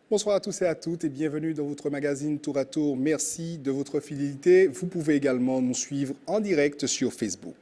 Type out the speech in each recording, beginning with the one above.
Bonsoir à tous et à toutes et bienvenue dans votre magazine Tour à Tour. Merci de votre fidélité. Vous pouvez également nous suivre en direct sur Facebook.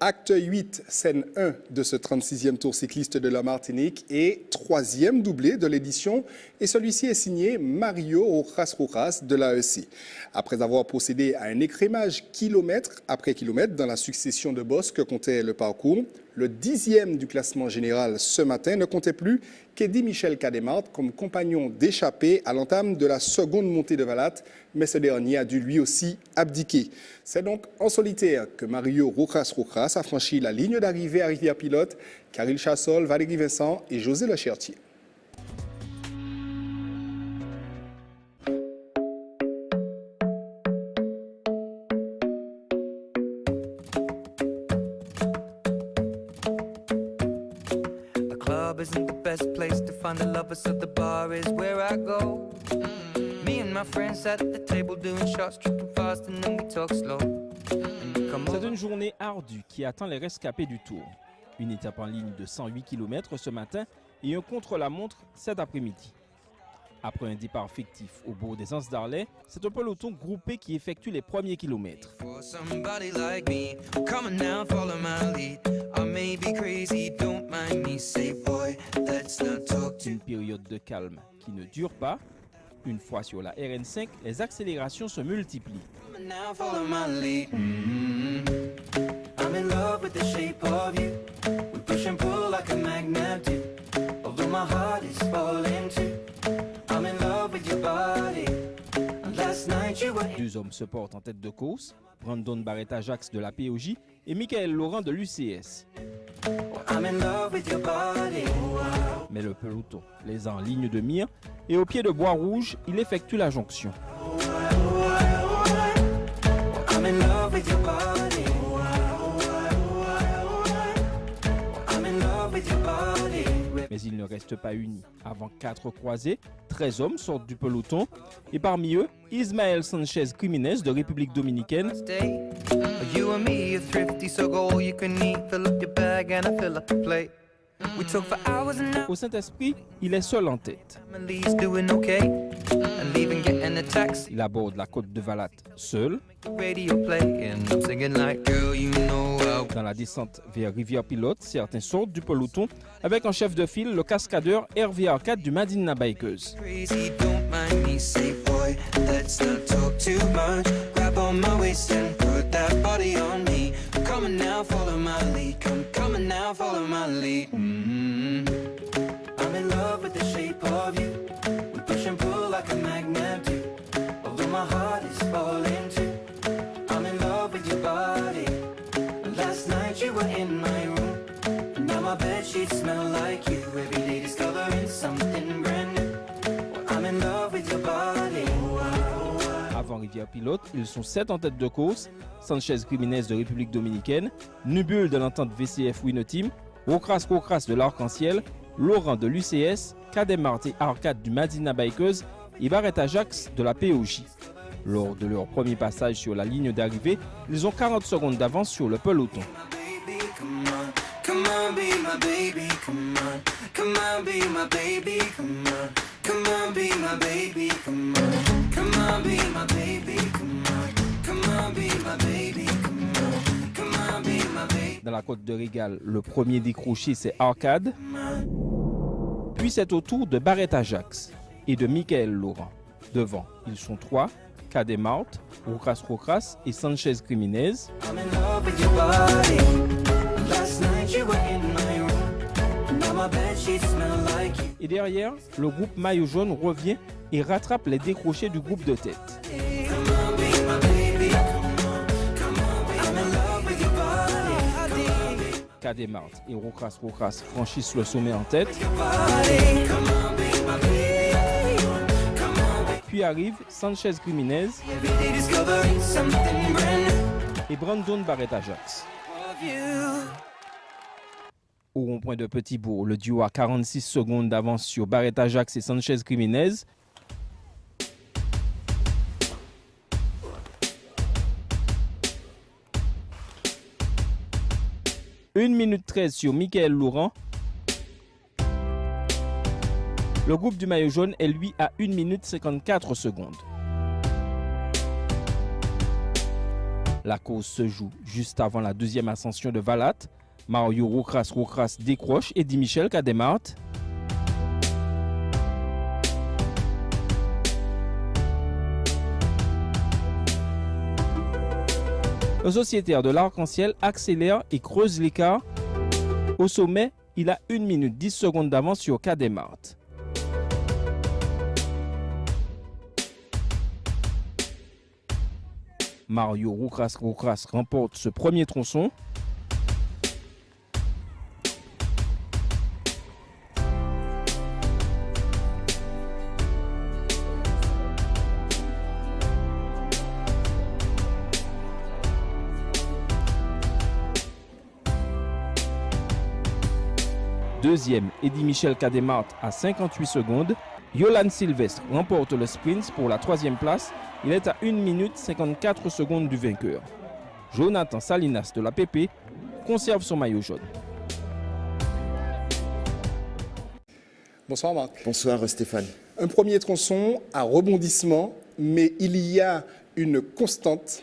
Acte 8, scène 1 de ce 36e Tour cycliste de la Martinique et 3e doublé de l'édition. Et celui-ci est signé Mario Rojas de l'AEC. Après avoir procédé à un écrémage kilomètre après kilomètre dans la succession de bosses que comptait le parcours, le 10e du classement général ce matin ne comptait plus qu'Eddy Michel Cademart comme compagnon d'échappée à l'entame de la seconde montée de Valat, mais ce dernier a dû lui aussi abdiquer. C'est donc en solitaire que Mario Rojas a franchi la ligne d'arrivée à Rivière-Pilote, Caril Chassol, Valérie Vincent et José Lechertier. Isn't the best place to find the lovers, so the bar is where I go. Me and my friends at the table doing shots, tripping fast and then we talk slow. C'est une journée ardue qui attend les rescapés du Tour. Une étape en ligne de 108 km ce matin et un contre-la-montre cet après-midi. Après un départ fictif au bord des Anses d'Arlet, c'est un peloton groupé qui effectue les premiers kilomètres. Une période de calme qui ne dure pas. Une fois sur la RN5, les accélérations se multiplient. Deux hommes se portent en tête de course, Brandon Barrett-Ajax de la POJ et Michael Laurent de l'UCS. Mais le peloton les a en ligne de mire et au pied de Bois-Rouge, il effectue la jonction. Mais ils ne restent pas unis. Avant 4 croisés, 13 hommes sortent du peloton et parmi eux, Ismael Sanchez Criminez de République dominicaine. Au Saint-Esprit, il est seul en tête. Il aborde la côte de Valat seul. Dans la descente vers Rivière-Pilote, certains sortent du peloton avec en chef de file le cascadeur Hervé Arcade du Madina Bikers. Avant Rivière-Pilote, ils sont 7 en tête de course. Sanchez Criminez de République dominicaine, Nubule de l'entente VCF Winoteam, Rocras de l'Arc-en-Ciel, Laurent de l'UCS, Cademart et Arcade du Madina Bikers et Barrett-Ajax de la POJ. Lors de leur premier passage sur la ligne d'arrivée, ils ont 40 secondes d'avance sur le peloton. Dans la côte de Régal, le premier décroché c'est Arcade. Puis c'est au tour de Barrett-Ajax et de Michael Laurent. Devant, ils sont 3, Cademart, Rocras et Sanchez Criminez. Et derrière, le groupe maillot jaune revient et rattrape les décrochés du groupe de tête. Cademart et Rocras franchissent le sommet en tête. Puis arrive Sanchez Criminez et Brandon Barrett-Ajax. Au rond-point de Petit-Bourg, le duo a 46 secondes d'avance sur Barrett-Ajax et Sanchez Criminez. 1 minute 13 sur Michael Laurent. Le groupe du maillot jaune est lui à 1 minute 54 secondes. La course se joue juste avant la deuxième ascension de Valat. Mario Rocras décroche Eddy Michel Cademart. Le sociétaire de l'Arc-en-Ciel accélère et creuse l'écart. Au sommet, il a 1 minute 10 secondes d'avance sur Cademart. Mario Rocras remporte ce premier tronçon. Deuxième, Eddy Michel Cademart à 58 secondes. Yolan Sylvestre remporte le sprint pour la troisième place. Il est à 1 minute 54 secondes du vainqueur. Jonathan Salinas de la PP conserve son maillot jaune. Bonsoir Marc. Bonsoir Stéphane. Un premier tronçon à rebondissement, mais il y a une constante.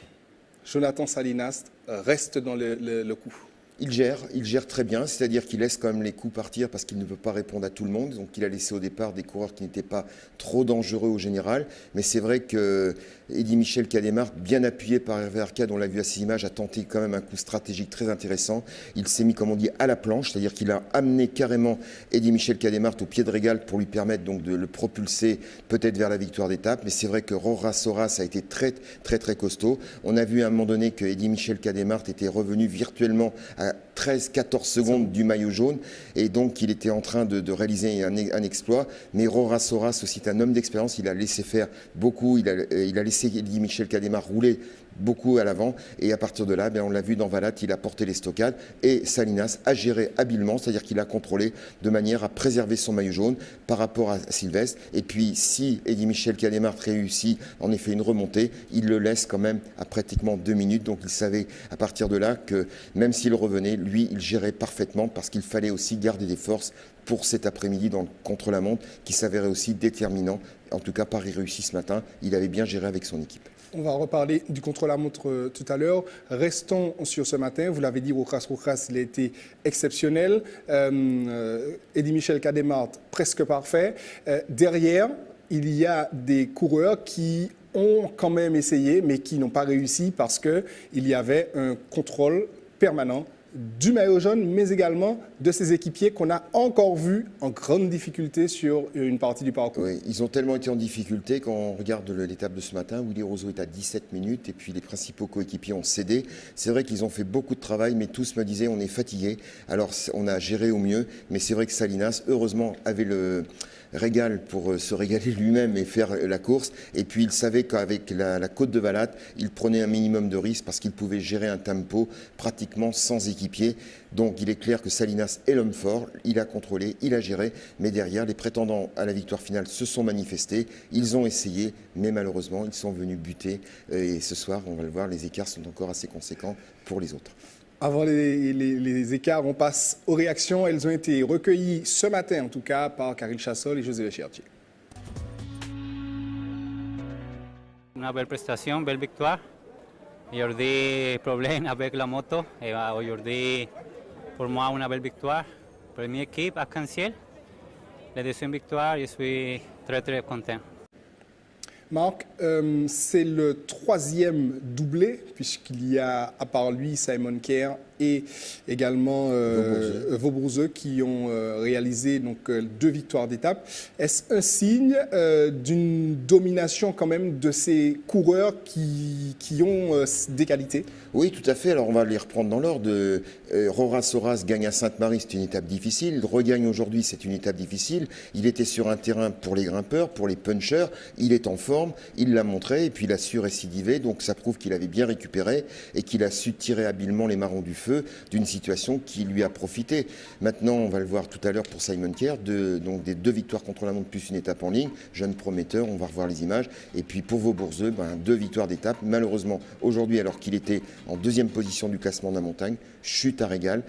Jonathan Salinas reste dans le coup. Il gère très bien, c'est-à-dire qu'il laisse quand même les coups partir parce qu'il ne peut pas répondre à tout le monde. Donc il a laissé au départ des coureurs qui n'étaient pas trop dangereux au général. Mais c'est vrai que Eddy Michel Cademart, bien appuyé par Hervé Arcade, on l'a vu à ces images, a tenté quand même un coup stratégique très intéressant. Il s'est mis, comme on dit, à la planche, c'est-à-dire qu'il a amené carrément Eddy Michel Cademart au pied de régal pour lui permettre donc de le propulser peut-être vers la victoire d'étape. Mais c'est vrai que Roras Soras a été très costaud. On a vu à un moment donné que Eddy Michel Cademart était revenu virtuellement à 13-14 secondes du maillot jaune et donc il était en train de réaliser un exploit. Mais Roras Soras aussi est un homme d'expérience, il a laissé faire beaucoup, il a laissé Eddy Michel Cademart rouler beaucoup à l'avant et à partir de là, on l'a vu dans Valat, il a porté les stockades et Salinas a géré habilement, c'est-à-dire qu'il a contrôlé de manière à préserver son maillot jaune par rapport à Sylvestre. Et puis si Eddy Michel Cademart réussit en effet une remontée, il le laisse quand même à pratiquement 2 minutes, donc il savait à partir de là que même s'il revenait, lui il gérait parfaitement parce qu'il fallait aussi garder des forces pour cet après-midi dans le contre-la-montre qui s'avérait aussi déterminant. En tout cas, Paris réussi ce matin, il avait bien géré avec son équipe. On va reparler du contre-la-montre tout à l'heure. Restons sur ce matin. Vous l'avez dit, Rocras, il a été exceptionnel. Eddy Michel Cademart, presque parfait. Derrière, il y a des coureurs qui ont quand même essayé, mais qui n'ont pas réussi parce qu'il y avait un contrôle permanent du maillot jaune, mais également de ses équipiers qu'on a encore vus en grande difficulté sur une partie du parcours. Oui, ils ont tellement été en difficulté quand on regarde l'étape de ce matin. Willy Roseau est à 17 minutes et puis les principaux coéquipiers ont cédé. C'est vrai qu'ils ont fait beaucoup de travail, mais tous me disaient on est fatigués. Alors on a géré au mieux, mais c'est vrai que Salinas, heureusement, avait le régal pour se régaler lui-même et faire la course. Et puis il savait qu'avec la côte de Valat, il prenait un minimum de risque parce qu'il pouvait gérer un tempo pratiquement sans équipier. Donc il est clair que Salinas est l'homme fort, il a contrôlé, il a géré, mais derrière les prétendants à la victoire finale se sont manifestés, ils ont essayé, mais malheureusement ils sont venus buter. Et ce soir, on va le voir, les écarts sont encore assez conséquents pour les autres. Avant les écarts, on passe aux réactions. Elles ont été recueillies ce matin, en tout cas, par Karil Chassol et José Leclertier. Una belle prestation, belle victoire. Aujourd'hui, problème avec la moto. Et aujourd'hui, pour moi, une belle victoire. Première équipe à Arc-en-Ciel. La deuxième victoire, je suis très content. Marc, c'est le 3e doublé, puisqu'il y a, à part lui, Simon Kerr et également Vaubourgeux qui ont réalisé donc, 2 victoires d'étape. Est-ce un signe d'une domination quand même de ces coureurs qui ont des qualités? Oui, tout à fait. Alors on va les reprendre dans l'ordre. Roras Soras gagne à Sainte-Marie, c'est une étape difficile. Il regagne aujourd'hui, c'est une étape difficile. Il était sur un terrain pour les grimpeurs, pour les punchers. Il est en forme, il l'a montré et puis il a su récidiver. Donc ça prouve qu'il avait bien récupéré et qu'il a su tirer habilement les marrons du feu d'une situation qui lui a profité. Maintenant, on va le voir tout à l'heure pour Simon Kerr, donc des 2 victoires contre la montre plus une étape en ligne. Jeune prometteur, on va revoir les images. Et puis pour Vaubourgeux, 2 victoires d'étape. Malheureusement, aujourd'hui, alors qu'il était en 2e position du classement de la montagne, chute à régal.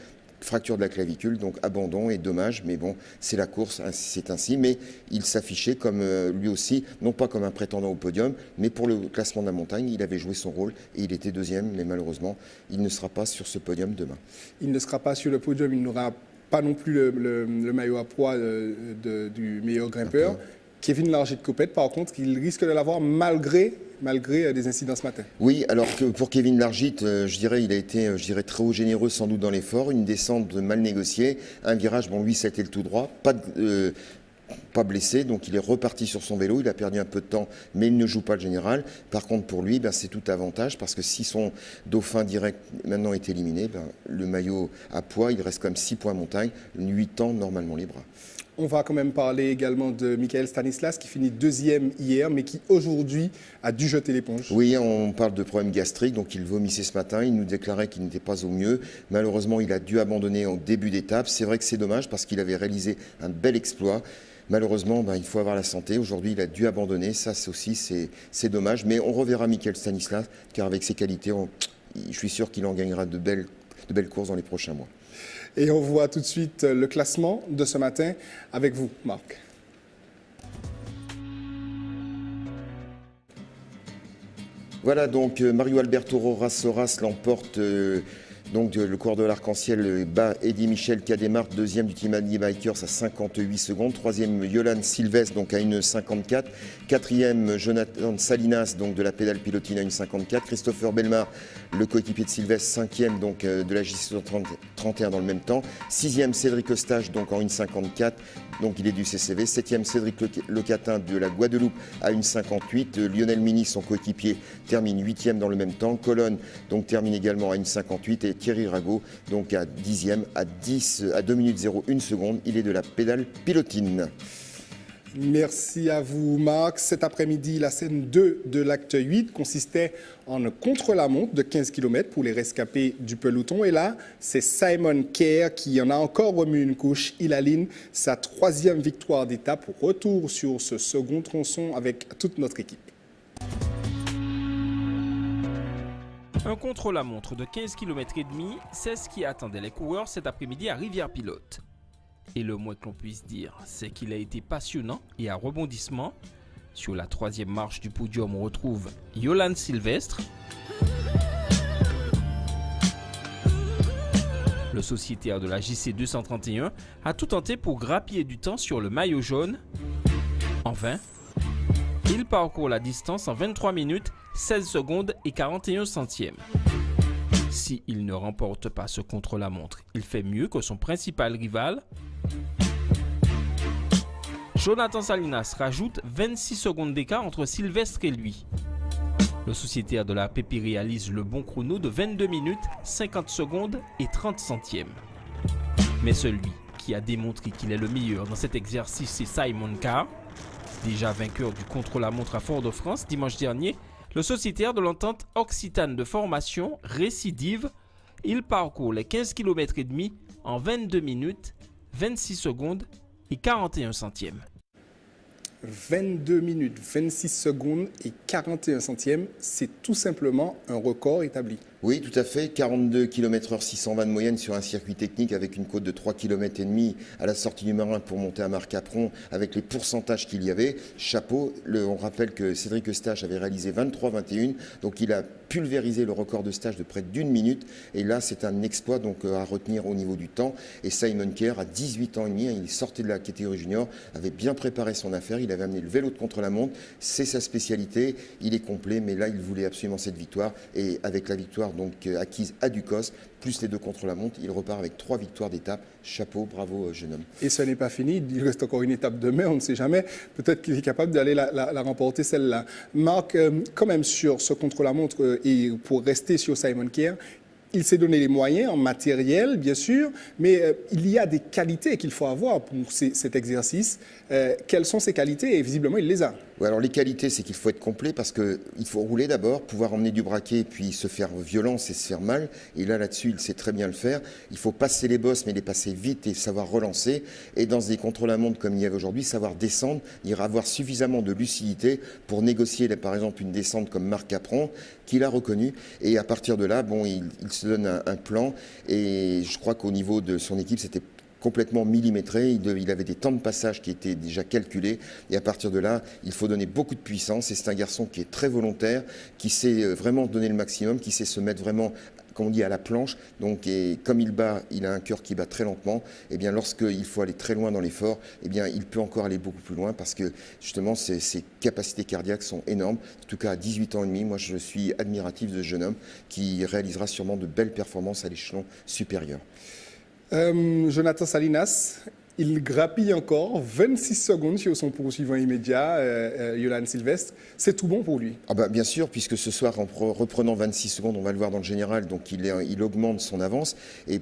fracture de la clavicule, donc abandon et dommage, mais bon, c'est la course, c'est ainsi, mais il s'affichait comme lui aussi, non pas comme un prétendant au podium, mais pour le classement de la montagne, il avait joué son rôle et il était deuxième, mais malheureusement, il ne sera pas sur ce podium demain. Il ne sera pas sur le podium, il n'aura pas non plus le maillot à poids du meilleur grimpeur. Kevin Largit-Copette, par contre, il risque de l'avoir malgré des incidents ce matin. Oui, alors que pour Kevin Largit, je dirais, il a été très haut généreux sans doute dans l'effort, une descente mal négociée, un virage, bon lui, ça a été le tout droit, pas blessé, donc il est reparti sur son vélo, il a perdu un peu de temps, mais il ne joue pas le général. Par contre, pour lui, c'est tout avantage, parce que si son dauphin direct maintenant est éliminé, le maillot à poids, il reste comme 6 points montagne, 8 ans normalement libre. On va quand même parler également de Michael Stanislas qui finit deuxième hier, mais qui aujourd'hui a dû jeter l'éponge. Oui, on parle de problèmes gastriques, donc il vomissait ce matin, il nous déclarait qu'il n'était pas au mieux. Malheureusement, il a dû abandonner au début d'étape. C'est vrai que c'est dommage parce qu'il avait réalisé un bel exploit. Malheureusement, il faut avoir la santé. Aujourd'hui, il a dû abandonner. Ça aussi, c'est dommage. Mais on reverra Michael Stanislas, car avec ses qualités, je suis sûr qu'il en gagnera de belles courses dans les prochains mois. Et on voit tout de suite le classement de ce matin avec vous, Marc. Voilà, donc Mario Alberto Soras l'emporte. Donc le coureur de l'Arc-en-Ciel bat Eddy Michel qui a démarré deuxième du Team Adi Bikers à 58 secondes. Troisième, Yolan Silvestre donc à 1,54. Quatrième, Jonathan Salinas donc de la pédale pilotine à 1,54. Christopher Belmar, le coéquipier de Silvestre, cinquième donc de la J31 dans le même temps. Sixième, Cédric Eustache donc en 1,54. Donc il est du CCV. Septième, Cédric Lecatin de la Guadeloupe à 1,58. Lionel Mini, son coéquipier, termine huitième dans le même temps. Colonne donc termine également à 1,58 et Thierry Rago donc à 10e à 2 minutes 01 seconde. Il est de la pédale pilotine. Merci à vous, Marc. Cet après-midi, la scène 2 de l'acte 8 consistait en un contre-la-montre de 15 km pour les rescapés du peloton. Et là, c'est Simon Kerr qui en a encore remis une couche. Il aligne sa 3e victoire d'étape. Retour sur ce second tronçon avec toute notre équipe. Un contre-la-montre de 15 km et demi, c'est ce qui attendait les coureurs cet après-midi à Rivière-Pilote. Et le moins que l'on puisse dire, c'est qu'il a été passionnant et à rebondissement. Sur la 3e marche du podium, on retrouve Yolan Silvestre. Le sociétaire de la JC 231 a tout tenté pour grappiller du temps sur le maillot jaune. En vain, il parcourt la distance en 23 minutes, 16 secondes et 41 centièmes. Si il ne remporte pas ce contre-la-montre, il fait mieux que son principal rival. Jonathan Salinas rajoute 26 secondes d'écart entre Sylvestre et lui. Le sociétaire de la PP réalise le bon chrono de 22 minutes, 50 secondes et 30 centièmes. Mais celui qui a démontré qu'il est le meilleur dans cet exercice, c'est Simon Kerr. Déjà vainqueur du contre-la-montre à Fort-de-France dimanche dernier, le sociétaire de l'entente occitane de formation récidive. Il parcourt les 15 km et demi en 22 minutes, 26 secondes et 41 centièmes. 22 minutes, 26 secondes et 41 centièmes, c'est tout simplement un record établi. Oui, tout à fait. 42 km/h, 620 de moyenne sur un circuit technique avec une côte de 3,5 km à la sortie du Marin pour monter à Marcapron avec les pourcentages qu'il y avait. Chapeau. On rappelle que Cédric Eustache avait réalisé 23-21, donc il a pulvérisé le record de stage de près d'1 minute. Et là, c'est un exploit donc à retenir au niveau du temps. Et Simon Kerr, à 18 ans et demi, il sortait de la catégorie junior, avait bien préparé son affaire. Il avait amené le vélo de contre-la-montre. C'est sa spécialité. Il est complet, mais là, il voulait absolument cette victoire. Et avec la victoire donc acquise à Ducos, plus les 2 contre-la-montre, il repart avec 3 victoires d'étape. Chapeau, bravo jeune homme. Et ce n'est pas fini, il reste encore une étape demain, on ne sait jamais. Peut-être qu'il est capable d'aller la remporter celle-là. Marc, quand même sur ce contre-la-montre, et pour rester sur Simon Kerr, il s'est donné les moyens en matériel, bien sûr, mais il y a des qualités qu'il faut avoir pour cet exercice. Quelles sont ces qualités? Et visiblement, il les a. Ouais, alors les qualités, c'est qu'il faut être complet parce qu'il faut rouler d'abord, pouvoir emmener du braquet, puis se faire violence et se faire mal. Et là-dessus, il sait très bien le faire. Il faut passer les bosses, mais les passer vite et savoir relancer. Et dans des contre-la-montre comme il y avait aujourd'hui, savoir descendre, il va avoir suffisamment de lucidité pour négocier, par exemple, une descente comme Marc Capron, qu'il a reconnu. Et à partir de là, bon, il se donne un plan. Et je crois qu'au niveau de son équipe, c'était complètement millimétré, il avait des temps de passage qui étaient déjà calculés et à partir de là, il faut donner beaucoup de puissance et c'est un garçon qui est très volontaire, qui sait vraiment donner le maximum, qui sait se mettre vraiment, comme on dit, à la planche. Donc, et comme il a un cœur qui bat très lentement, et bien lorsqu'il faut aller très loin dans l'effort, et bien il peut encore aller beaucoup plus loin parce que justement ses capacités cardiaques sont énormes. En tout cas à 18 ans et demi, moi je suis admiratif de ce jeune homme qui réalisera sûrement de belles performances à l'échelon supérieur. Jonathan Salinas, il grappille encore 26 secondes sur son poursuivant immédiat, Yolan Sylvestre. C'est tout bon pour lui? Ah bah, bien sûr, puisque ce soir, en reprenant 26 secondes, on va le voir dans le général, donc il augmente son avance. Et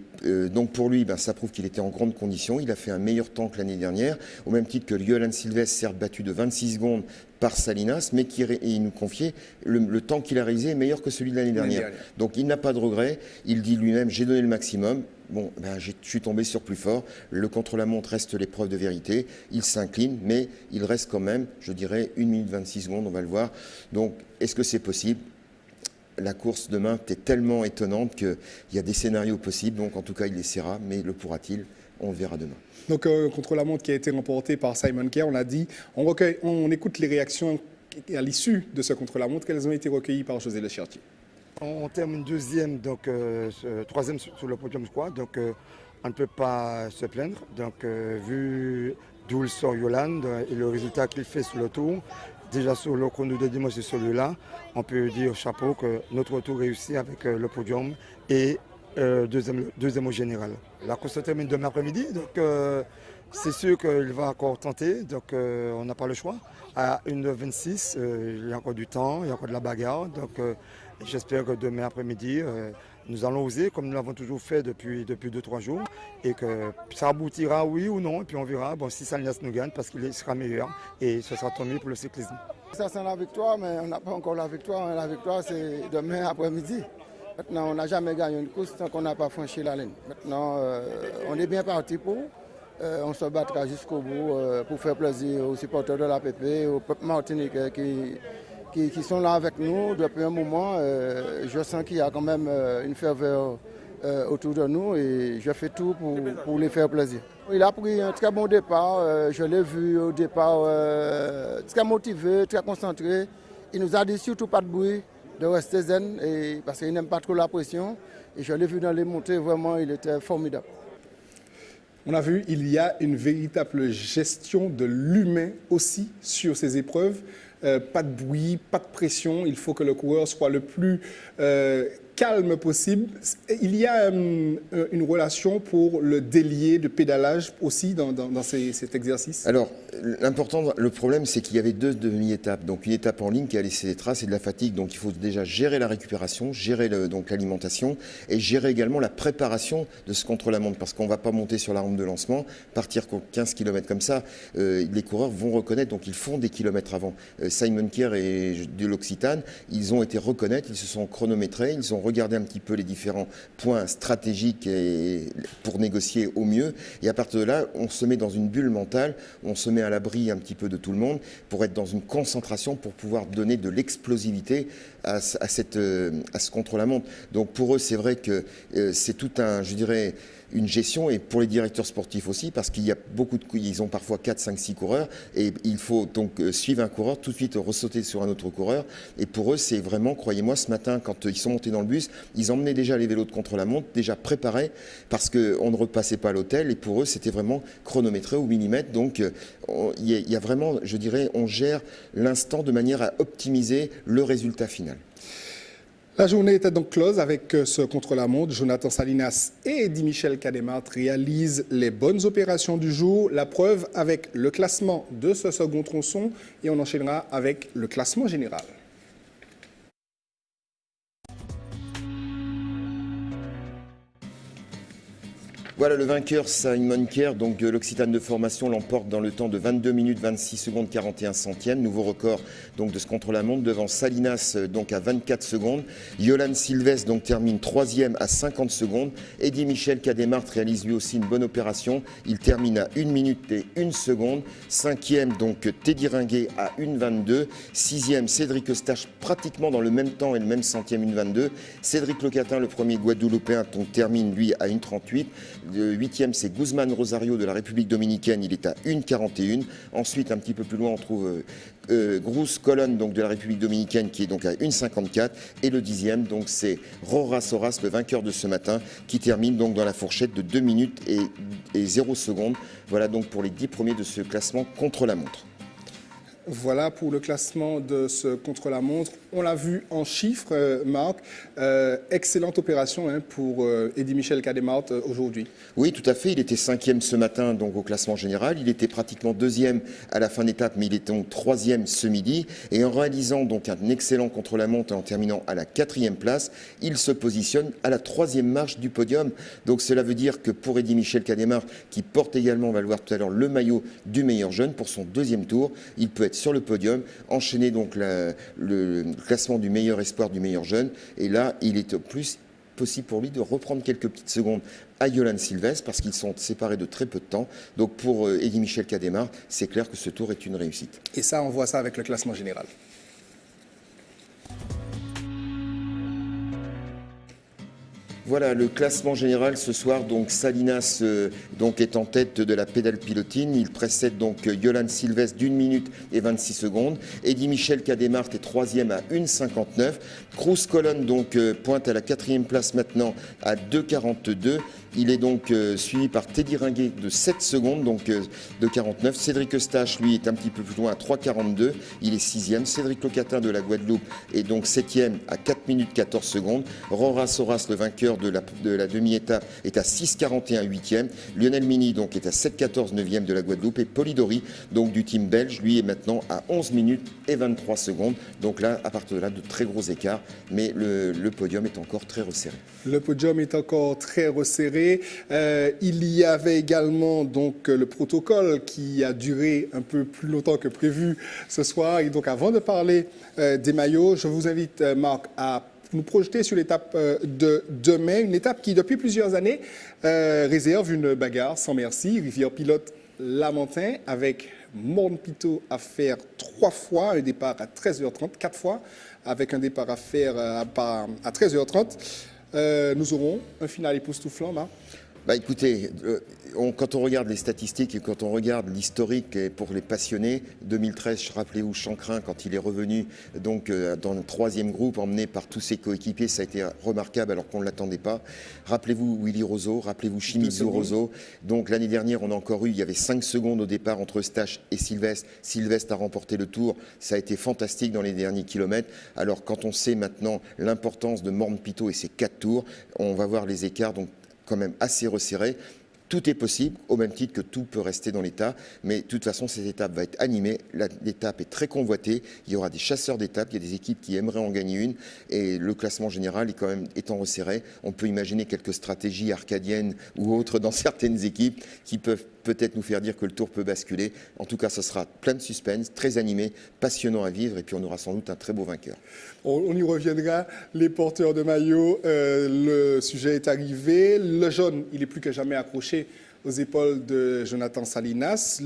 donc pour lui, ça prouve qu'il était en grande condition. Il a fait un meilleur temps que l'année dernière, au même titre que Yolan Sylvestre, certes battu de 26 secondes par Salinas, mais il nous confiait le temps qu'il a réalisé est meilleur que celui de l'année dernière. Donc il n'a pas de regret. Il dit lui-même, j'ai donné le maximum. Bon, je suis tombé sur plus fort. Le contre-la-montre reste l'épreuve de vérité. Il s'incline, mais il reste quand même, je dirais, 1 minute 26 secondes, on va le voir. Donc, est-ce que c'est possible? La course demain est tellement étonnante qu'il y a des scénarios possibles. Donc, en tout cas, il essaiera, mais le pourra-t-il? On le verra demain. Donc, contre-la-montre qui a été remporté par Simon Kerr, on l'a dit. On écoute les réactions à l'issue de ce contre-la-montre. Quelles ont été recueillies par José Lechartier? On termine deuxième, donc troisième sur le podium, je crois. Donc on ne peut pas se plaindre. Donc vu d'où il sort Yolande et le résultat qu'il fait sur le tour, déjà sur le chrono de dimanche et celui-là, on peut dire chapeau que notre retour réussit avec le podium et deuxième au général. La course se termine demain après-midi, donc c'est sûr qu'il va encore tenter, donc on n'a pas le choix. À 1h26, il y a encore du temps, il y a encore de la bagarre, donc j'espère que demain après-midi, nous allons oser, comme nous l'avons toujours fait depuis 2-3 jours, et que ça aboutira oui ou non, et puis on verra si Salinas nous gagne, parce qu'il sera meilleur, et ce sera tant mieux pour le cyclisme. Ça c'est la victoire, mais on n'a pas encore la victoire. La victoire, c'est demain après-midi. Maintenant, on n'a jamais gagné une course tant qu'on n'a pas franchi la ligne. Maintenant, on est bien parti pour. On se battra jusqu'au bout pour faire plaisir aux supporters de l'APP, au peuple martiniquais qui sont là avec nous depuis un moment. Je sens qu'il y a quand même une ferveur autour de nous et je fais tout pour les faire plaisir. Il a pris un très bon départ. Je l'ai vu au départ très motivé, très concentré. Il nous a dit surtout pas de bruit, de rester zen parce qu'il n'aime pas trop la pression. Et je l'ai vu dans les montées, vraiment, il était formidable. On a vu, il y a une véritable gestion de l'humain aussi sur ces épreuves. Pas de bruit, pas de pression. Il faut que le coureur soit le plus calme possible. Il y a une relation pour le délier de pédalage aussi dans cet exercice? Alors, l'important, le problème, c'est qu'il y avait 2 demi-étapes. Donc, une étape en ligne qui a laissé des traces et de la fatigue. Donc, il faut déjà gérer la récupération, gérer l'alimentation et gérer également la préparation de ce contre-la-montre. Parce qu'on ne va pas monter sur la rampe de lancement, partir 15 km comme ça. Les coureurs vont reconnaître, donc ils font des kilomètres avant. Simon Kerr et de l'Occitane, ils ont été reconnaître, ils se sont chronométrés, ils ont regardé un petit peu les différents points stratégiques pour négocier au mieux. Et à partir de là, on se met dans une bulle mentale, on se met à l'abri un petit peu de tout le monde pour être dans une concentration, pour pouvoir donner de l'explosivité à ce contre-la-montre. Donc pour eux, c'est vrai que c'est tout une gestion, et pour les directeurs sportifs aussi, parce qu'il y a ils ont parfois 4, 5, 6 coureurs, et il faut donc suivre un coureur, tout de suite ressauter sur un autre coureur, et pour eux, c'est vraiment, croyez-moi, ce matin, quand ils sont montés dans le bus, ils emmenaient déjà les vélos de contre-la-montre, déjà préparés, parce qu'on ne repassait pas à l'hôtel, et pour eux, c'était vraiment chronométré au millimètre, donc il y a vraiment, je dirais, on gère l'instant de manière à optimiser le résultat final. La journée était donc close avec ce contre-la-montre. Jonathan Salinas et Eddy Michel Cademart réalisent les bonnes opérations du jour. La preuve avec le classement de ce second tronçon et on enchaînera avec le classement général. Voilà, le vainqueur, Simon Kerr, donc de l'Occitane de formation, l'emporte dans le temps de 22 minutes 26 secondes 41 centièmes. Nouveau record donc de ce contre-la-montre devant Salinas donc à 24 secondes. Yolan Silvestre donc termine 3e à 50 secondes. Eddy Michel Cademart réalise lui aussi une bonne opération. Il termine à 1 minute et 1 seconde. 5e donc Teddy Ringuet à 1,22. 6e Cédric Eustache pratiquement dans le même temps et le même centième 1,22. Cédric Locatin, le premier Guadeloupéen, donc termine lui à 1,38. Le 8e, c'est Guzman Rosario de la République dominicaine, il est à 1,41. Ensuite, un petit peu plus loin, on trouve Bruce Colon donc de la République dominicaine qui est donc à 1,54. Et le 10e, donc c'est Roras Soras, le vainqueur de ce matin, qui termine donc dans la fourchette de 2 minutes et 0 secondes. Voilà donc pour les 10 premiers de ce classement contre la montre. Voilà pour le classement de ce contre-la-montre. On l'a vu en chiffres, Marc. Excellente opération pour Eddy Michel Cademart aujourd'hui. Oui, tout à fait. Il était 5e ce matin donc au classement général. Il était pratiquement 2e à la fin d'étape, mais il était donc 3e ce midi. Et en réalisant donc un excellent contre-la-montre et en terminant à la 4e place, il se positionne à la 3e marche du podium. Donc cela veut dire que pour Eddy Michel Cademart, qui porte également, on va le voir tout à l'heure, le maillot du meilleur jeune pour son 2e tour, il peut être sur le podium, enchaîner donc le classement du meilleur espoir, du meilleur jeune. Et là, il est plus possible pour lui de reprendre quelques petites secondes à Yolan Silvestre parce qu'ils sont séparés de très peu de temps. Donc pour Eddy Michel Cademart, c'est clair que ce tour est une réussite. Et ça, on voit ça avec le classement général. Voilà le classement général ce soir. Donc Salinas donc est en tête de la pédale pilotine. Il précède donc Yolan Silvestre d'1 minute et 26 secondes. Eddy Michel Cademart est 3e à 1,59. Cruz Colon donc pointe à la 4e place maintenant à 2,42. Il est donc suivi par Teddy Ringuet de 7 secondes, donc de 49. Cédric Eustache, lui, est un petit peu plus loin à 3,42. Il est 6e. Cédric Locatin de la Guadeloupe est donc 7e à 4 minutes 14 secondes. Roras Soras, le vainqueur de la demi-étape, est à 6,41 8e. Lionel Mini donc est à 7,14 9e de la Guadeloupe. Et Polidori, donc du team belge, lui est maintenant à 11 minutes et 23 secondes. Donc là, à partir de là, de très gros écarts. Mais le podium est encore très resserré. Le podium est encore très resserré. Il y avait également donc le protocole qui a duré un peu plus longtemps que prévu ce soir. Et donc avant de parler des maillots, je vous invite, Marc, à nous projeter sur l'étape de demain, une étape qui depuis plusieurs années réserve une bagarre sans merci. Rivière Pilote Lamentin avec Morne Pitot à faire 3 fois, un départ à 13h30, 4 fois avec un départ à faire à 13h30. Nous aurons un final époustouflant, Marc. Écoutez, quand on regarde les statistiques et quand on regarde l'historique pour les passionnés, 2013, rappelez-vous Chancrin, quand il est revenu donc, dans le 3e groupe, emmené par tous ses coéquipiers, ça a été remarquable alors qu'on ne l'attendait pas. Rappelez-vous Willy Roseau, rappelez-vous Shimizu Roseau. Donc l'année dernière, on a encore eu, il y avait 5 secondes au départ entre Eustache et Silvestre. Silvestre a remporté le tour, ça a été fantastique dans les derniers kilomètres. Alors quand on sait maintenant l'importance de Morne Pitot et ses 4 tours, on va voir les écarts donc quand même assez resserrés. Tout est possible, au même titre que tout peut rester dans l'état. Mais de toute façon, cette étape va être animée. L'étape est très convoitée. Il y aura des chasseurs d'étapes. Il y a des équipes qui aimeraient en gagner une. Et le classement général est quand même étant resserré. On peut imaginer quelques stratégies arcadiennes ou autres dans certaines équipes qui peuvent peut-être nous faire dire que le tour peut basculer. En tout cas, ce sera plein de suspense, très animé, passionnant à vivre. Et puis, on aura sans doute un très beau vainqueur. On y reviendra. Les porteurs de maillot, le sujet est arrivé. Le jaune, il est plus que jamais accroché aux épaules de Jonathan Salinas.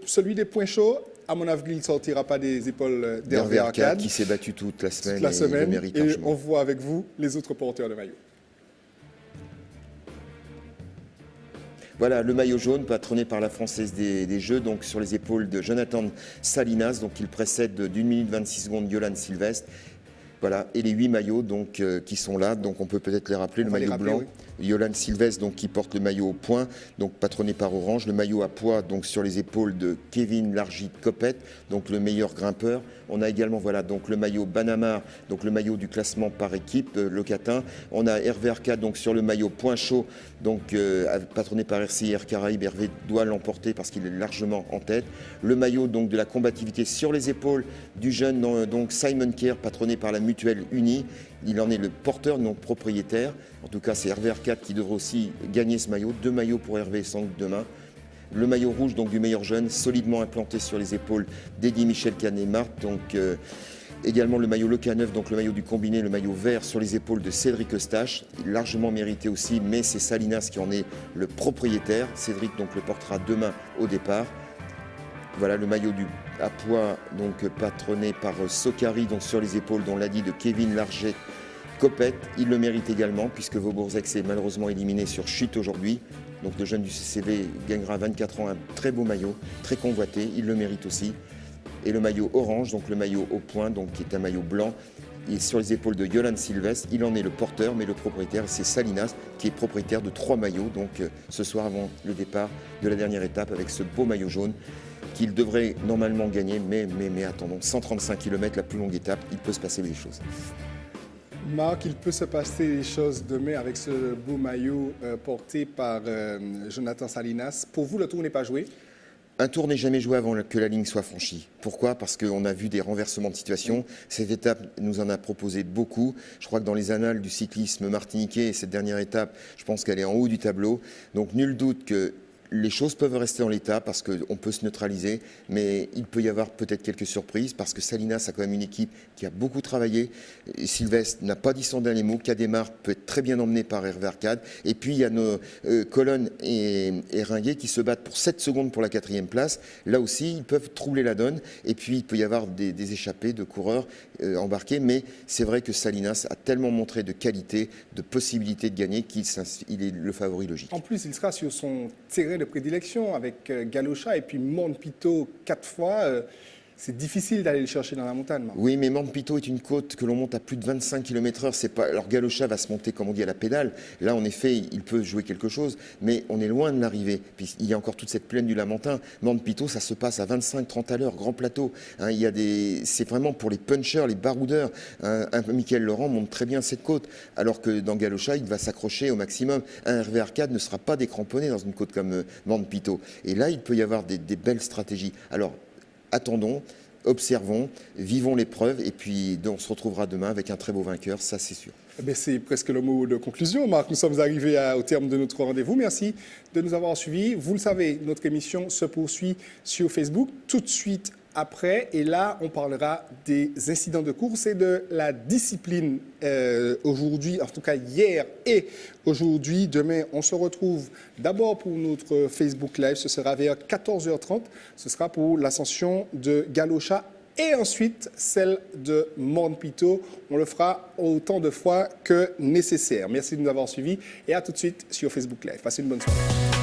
Celui des points chauds, à mon avis, il ne sortira pas des épaules d'Hervé Arcade, qui s'est battu toute la semaine. Et le mérite largement. On voit avec vous les autres porteurs de maillot. Voilà, le maillot jaune patronné par la Française des Jeux, donc sur les épaules de Jonathan Salinas, donc il précède d'1 minute 26 secondes Yolan Silvestre. Voilà, et les 8 maillots donc, qui sont là, donc on peut peut-être les rappeler. Le maillot blanc, oui. Yolan Silvestre donc, qui porte le maillot au point, donc patronné par Orange. Le maillot à poids donc, sur les épaules de Kevin Largit-Copette, donc le meilleur grimpeur. On a également voilà, donc, le maillot Banamar, donc le maillot du classement par équipe, Locatin. On a Hervé Arcade donc, sur le maillot point chaud, donc, patronné par RCR Caraïbes. Hervé doit l'emporter parce qu'il est largement en tête. Le maillot donc, de la combativité sur les épaules du jeune donc, Simon Kerr, patronné par la Mutuelle mutuelle unie. Il en est le porteur, non propriétaire. En tout cas, c'est Hervé Arcade qui devrait aussi gagner ce maillot. 2 maillots pour Hervé sans doute demain. Le maillot rouge donc du meilleur jeune, solidement implanté sur les épaules d'Eddy Michel Canet-Marc. Donc également le maillot Locaneuf, donc le maillot du combiné, le maillot vert sur les épaules de Cédric Eustache. Largement mérité aussi, mais c'est Salinas qui en est le propriétaire. Cédric donc le portera demain au départ. Voilà le maillot à poids, donc patronné par Sokari, donc sur les épaules, dont on l'a dit, de Kevin Larget Copette. Il le mérite également, puisque Vaubourg-Ex est malheureusement éliminé sur chute aujourd'hui. Donc le jeune du CCV gagnera à 24 ans un très beau maillot, très convoité, il le mérite aussi. Et le maillot orange, donc le maillot au point, donc qui est un maillot blanc, il est sur les épaules de Yolan Sylvestre. Il en est le porteur, mais le propriétaire, c'est Salinas, qui est propriétaire de 3 maillots. Donc ce soir, avant le départ de la dernière étape, avec ce beau maillot jaune, qu'il devrait normalement gagner, mais attendons, 135 km, la plus longue étape, il peut se passer des choses. Marc, il peut se passer des choses demain avec ce beau maillot porté par Jonathan Salinas. Pour vous, le tour n'est pas joué? Un tour n'est jamais joué avant que la ligne soit franchie. Pourquoi? Parce qu'on a vu des renversements de situation. Cette étape nous en a proposé beaucoup. Je crois que dans les annales du cyclisme martiniquais, cette dernière étape, je pense qu'elle est en haut du tableau. Donc nul doute que les choses peuvent rester en l'état parce qu'on peut se neutraliser, mais il peut y avoir peut-être quelques surprises parce que Salinas a quand même une équipe qui a beaucoup travaillé. Et Sylvestre n'a pas dit son dernier mot. Cadet-Marc peut être très bien emmené par Hervé Arcade. Et puis il y a nos Colonne et Ringuet qui se battent pour 7 secondes pour la 4e place. Là aussi, ils peuvent troubler la donne. Et puis il peut y avoir des échappées de coureurs embarqués. Mais c'est vrai que Salinas a tellement montré de qualité, de possibilité de gagner qu'il est le favori logique. En plus, il sera sur son terrain de prédilection avec Galocha et puis Monte-Pito 4 fois. C'est difficile d'aller le chercher dans la montagne. Oui, mais Monte-Pito est une côte que l'on monte à plus de 25 km/h. C'est pas... Alors Galocha va se monter, comme on dit, à la pédale. Là, en effet, il peut jouer quelque chose, mais on est loin de l'arrivée. Puis il y a encore toute cette plaine du Lamentin. Monte-Pito, ça se passe à 25-30 à l'heure, grand plateau. Hein, il y a C'est vraiment pour les punchers, les baroudeurs. Un Michael Laurent monte très bien cette côte, alors que dans Galocha, il va s'accrocher au maximum. Un Hervé Arcade ne sera pas décramponné dans une côte comme Monte-Pito. Et là, il peut y avoir des belles stratégies. Alors, attendons, observons, vivons l'épreuve et puis on se retrouvera demain avec un très beau vainqueur, ça c'est sûr. C'est presque le mot de conclusion, Marc. Nous sommes arrivés au terme de notre rendez-vous. Merci de nous avoir suivis. Vous le savez, notre émission se poursuit sur Facebook tout de suite après. Et là, on parlera des incidents de course et de la discipline aujourd'hui, en tout cas hier et aujourd'hui. Demain, on se retrouve d'abord pour notre Facebook Live. Ce sera vers 14h30. Ce sera pour l'ascension de Galocha et ensuite celle de Monte-Pito. On le fera autant de fois que nécessaire. Merci de nous avoir suivis et à tout de suite sur Facebook Live. Passez une bonne soirée.